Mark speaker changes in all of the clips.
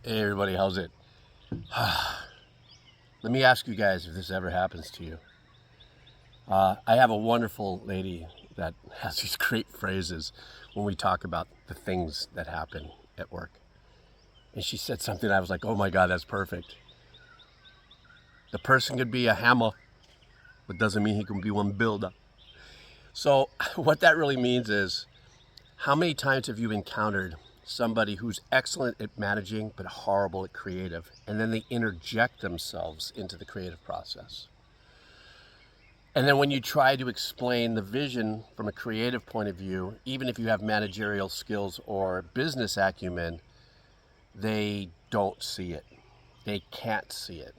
Speaker 1: Hey everybody, how's it? Let me ask you guys if this ever happens to you. I have a wonderful lady that has these great phrases when we talk about the things that happen at work. And she said something, I was like, oh my God, that's perfect. The person could be a hammer, but doesn't mean he can be one builder. So, what that really means is how many times have you encountered somebody who's excellent at managing but horrible at creative, and then they interject themselves into the creative process? And then when you try to explain the vision from a creative point of view, even if you have managerial skills or business acumen, they don't see it. They can't see it.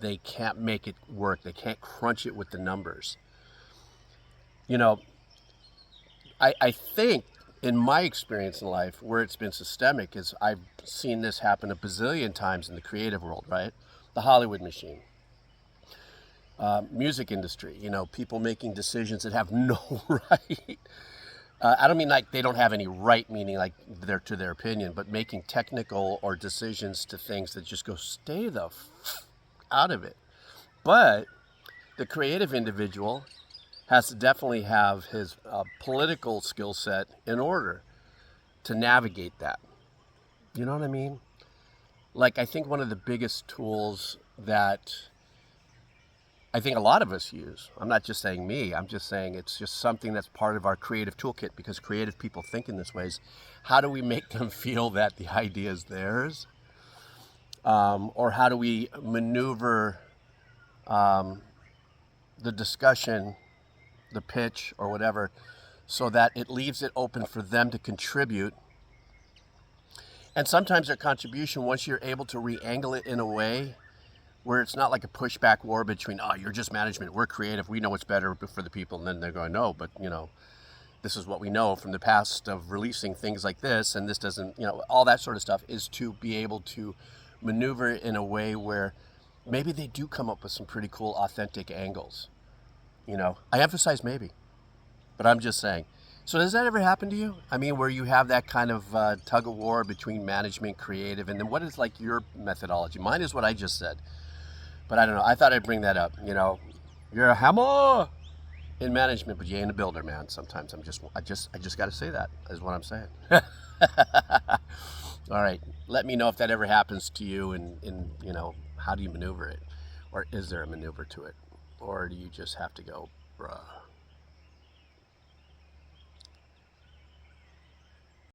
Speaker 1: They can't make it work. They can't crunch it with the numbers. You know, I think in my experience in life where it's been systemic is I've seen this happen a bazillion times in the creative world, right? The Hollywood machine. Music industry, people making decisions that have no right. I don't mean like they don't have any right, meaning like they're to their opinion, but making technical or decisions to things that just go stay the out of it. But the creative individual has to definitely have his political skill set in order to navigate that. You know what I mean? Like, I think one of the biggest tools that I think a lot of us use. I'm not just saying me, I'm just saying it's just something that's part of our creative toolkit because creative people think in this ways. How do we make them feel that the idea is theirs? Or how do we maneuver um, the discussion, the pitch, or whatever, so that it leaves it open for them to contribute? And sometimes their contribution, once you're able to re-angle it in a way where it's not like a pushback war between, oh, you're just management, we're creative, we know what's better for the people, and then they're going, no, but this is what we know from the past of releasing things like this, and this doesn't, all that sort of stuff is to be able to maneuver in a way where maybe they do come up with some pretty cool, authentic angles. I emphasize maybe, but I'm just saying. So does that ever happen to you? I mean, where you have that kind of tug of war between management, creative, and then what is like your methodology? Mine is what I just said. But I don't know. I thought I'd bring that up. You're a hammer in management, but you ain't a builder, man. Sometimes I just got to say that is what I'm saying. All right. Let me know if that ever happens to you, and how do you maneuver it, or is there a maneuver to it, or do you just have to go, bruh?